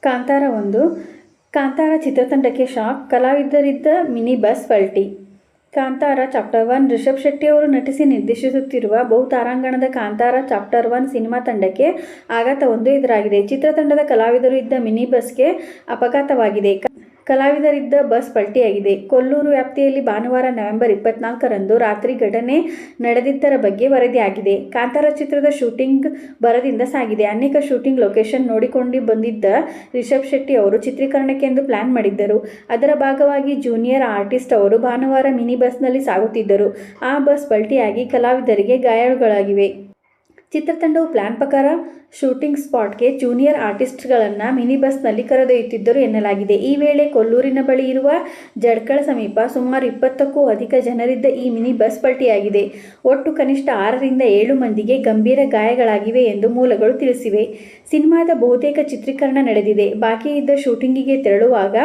ಕಾಂತಾರ ಒಂದು. ಕಾಂತಾರ ಚಿತ್ರತಂಡಕ್ಕೆ ಶಾಕ್, ಕಲಾವಿದರಿದ್ದ ಮಿನಿ ಬಸ್ ಪಲ್ಟಿ. ಕಾಂತಾರ ಚಾಪ್ಟರ್ 1 ರಿಷಬ್ ಶೆಟ್ಟಿ ಅವರು ನಟಿಸಿ ನಿರ್ದೇಶಿಸುತ್ತಿರುವ ಬಹುತಾರಾಂಗಣದ ಕಾಂತಾರ ಚಾಪ್ಟರ್ 1 ಸಿನಿಮಾ ತಂಡಕ್ಕೆ ಆಘಾತವೊಂದು ಎದುರಾಗಿದೆ. ಚಿತ್ರತಂಡದ ಕಲಾವಿದರು ಇದ್ದ ಮಿನಿ ಬಸ್ಗೆ ಅಪಘಾತವಾಗಿದೆ. ಕಲಾವಿದರಿದ್ದ ಬಸ್ ಪಲ್ಟಿಯಾಗಿದೆ. ಕೊಲ್ಲೂರು ವ್ಯಾಪ್ತಿಯಲ್ಲಿ ಭಾನುವಾರ ನವೆಂಬರ್ 24ರಂದು ರಾತ್ರಿ ಘಟನೆ ನಡೆದಿದ್ದರ ಬಗ್ಗೆ ವರದಿಯಾಗಿದೆ. ಕಾಂತಾರ ಚಿತ್ರದ ಶೂಟಿಂಗ್ ಭರದಿಂದ ಸಾಗಿದೆ. ಅನೇಕ ಶೂಟಿಂಗ್ ಲೊಕೇಶನ್ ನೋಡಿಕೊಂಡು ಬಂದಿದ್ದ ರಿಷಬ್ ಶೆಟ್ಟಿ ಅವರು ಚಿತ್ರೀಕರಣಕ್ಕೆಂದು ಪ್ಲಾನ್ ಮಾಡಿದ್ದರು. ಅದರ ಭಾಗವಾಗಿ ಜೂನಿಯರ್ ಆರ್ಟಿಸ್ಟ್ ಅವರು ಭಾನುವಾರ ಮಿನಿ ಬಸ್ನಲ್ಲಿ ಸಾಗುತ್ತಿದ್ದರು. ಆ ಬಸ್ ಪಲ್ಟಿಯಾಗಿ ಕಲಾವಿದರಿಗೆ ಗಾಯಗಳಾಗಿವೆ. ಚಿತ್ರತಂಡವು ಪ್ಲಾನ್ ಪ್ರಕಾರ ಶೂಟಿಂಗ್ ಸ್ಪಾಟ್ಗೆ ಜೂನಿಯರ್ ಆರ್ಟಿಸ್ಟ್ಗಳನ್ನು ಮಿನಿ ಬಸ್ನಲ್ಲಿ ಕರೆದೊಯ್ಯುತ್ತಿದ್ದರು ಎನ್ನಲಾಗಿದೆ. ಈ ವೇಳೆ ಕೊಲ್ಲೂರಿನ ಬಳಿ ಇರುವ ಜಡ್ಕಳ ಸಮೀಪ ಸುಮಾರು 20ಕ್ಕೂ ಅಧಿಕ ಜನರಿದ್ದ ಈ ಮಿನಿ ಬಸ್ ಪಲ್ಟಿಯಾಗಿದೆ. ಒಟ್ಟು ಕನಿಷ್ಠ 6ರಿಂದ 7 ಮಂದಿಗೆ ಗಂಭೀರ ಗಾಯಗಳಾಗಿವೆ ಎಂದು ಮೂಲಗಳು ತಿಳಿಸಿವೆ. ಸಿನಿಮಾದ ಬಹುತೇಕ ಚಿತ್ರೀಕರಣ ನಡೆದಿದೆ. ಬಾಕಿ ಇದ್ದ ಶೂಟಿಂಗಿಗೆ ತೆರಳುವಾಗ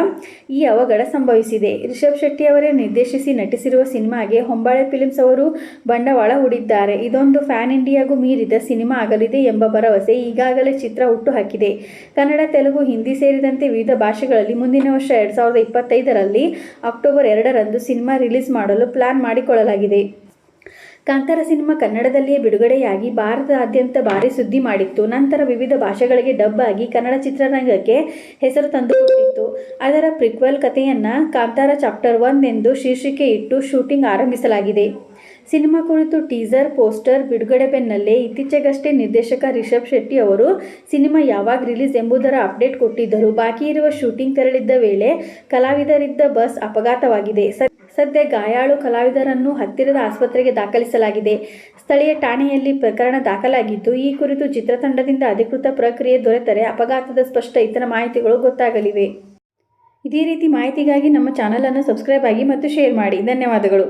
ಈ ಅವಘಡ ಸಂಭವಿಸಿದೆ. ರಿಷಬ್ ಶೆಟ್ಟಿ ಅವರೇ ನಿರ್ದೇಶಿಸಿ ನಟಿಸಿರುವ ಸಿನಿಮಾಗೆ ಹೊಂಬಾಳೆ ಫಿಲ್ಮ್ಸ್ ಅವರು ಬಂಡವಾಳ ಹೂಡಿದ್ದಾರೆ. ಇದೊಂದು ಫ್ಯಾನ್ ಇಂಡಿಯಾಗೂ ಮೀರಿದ ಸಿನಿಮಾ ಆಗಲಿದೆ ಎಂಬ ಭರವಸೆ ಈಗಾಗಲೇ ಚಿತ್ರ ಹುಟ್ಟುಹಾಕಿದೆ. ಕನ್ನಡ, ತೆಲುಗು, ಹಿಂದಿ ಸೇರಿದಂತೆ ವಿವಿಧ ಭಾಷೆಗಳಲ್ಲಿ ಮುಂದಿನ ವರ್ಷ 2025ರಲ್ಲಿ ಅಕ್ಟೋಬರ್ 2ರಂದು ಸಿನಿಮಾ ರಿಲೀಸ್ ಮಾಡಲು ಪ್ಲಾನ್ ಮಾಡಿಕೊಳ್ಳಲಾಗಿದೆ. ಕಾಂತಾರ ಸಿನಿಮಾ ಕನ್ನಡದಲ್ಲಿಯೇ ಬಿಡುಗಡೆಯಾಗಿ ಭಾರತದಾದ್ಯಂತ ಭಾರೀ ಸುದ್ದಿ ಮಾಡಿತ್ತು. ನಂತರ ವಿವಿಧ ಭಾಷೆಗಳಿಗೆ ಡಬ್ ಆಗಿ ಕನ್ನಡ ಚಿತ್ರರಂಗಕ್ಕೆ ಹೆಸರು ತಂದುಕೊಟ್ಟಿತ್ತು. ಅದರ ಪ್ರಿಕ್ವೆಲ್ ಕಥೆಯನ್ನು ಕಾಂತಾರ ಚಾಪ್ಟರ್ 1 ಎಂದು ಶೀರ್ಷಿಕೆ ಇಟ್ಟು ಶೂಟಿಂಗ್ ಆರಂಭಿಸಲಾಗಿದೆ. ಸಿನಿಮಾ ಕುರಿತು ಟೀಸರ್, ಪೋಸ್ಟರ್ ಬಿಡುಗಡೆ ಬೆನ್ನಲ್ಲೇ ಇತ್ತೀಚೆಗಷ್ಟೇ ನಿರ್ದೇಶಕ ರಿಷಬ್ ಶೆಟ್ಟಿ ಅವರು ಸಿನಿಮಾ ಯಾವಾಗ ರಿಲೀಸ್ ಎಂಬುದರ ಅಪ್ಡೇಟ್ ಕೊಟ್ಟಿದ್ದರು. ಬಾಕಿ ಇರುವ ಶೂಟಿಂಗ್ ತೆರಳಿದ್ದ ವೇಳೆ ಕಲಾವಿದರಿದ್ದ ಬಸ್ ಅಪಘಾತವಾಗಿದೆ. ಸದ್ಯ ಗಾಯಾಳು ಕಲಾವಿದರನ್ನು ಹತ್ತಿರದ ಆಸ್ಪತ್ರೆಗೆ ದಾಖಲಿಸಲಾಗಿದೆ. ಸ್ಥಳೀಯ ಠಾಣೆಯಲ್ಲಿ ಪ್ರಕರಣ ದಾಖಲಾಗಿದ್ದು, ಈ ಕುರಿತು ಚಿತ್ರತಂಡದಿಂದ ಅಧಿಕೃತ ಪ್ರಕ್ರಿಯೆ ದೊರೆತರೆ ಅಪಘಾತದ ಸ್ಪಷ್ಟ ಇತರ ಮಾಹಿತಿಗಳು ಗೊತ್ತಾಗಲಿವೆ. ಇದೇ ರೀತಿ ಮಾಹಿತಿಗಾಗಿ ನಮ್ಮ ಚಾನಲನ್ನು ಸಬ್ಸ್ಕ್ರೈಬ್ ಆಗಿ ಮತ್ತು ಶೇರ್ ಮಾಡಿ. ಧನ್ಯವಾದಗಳು.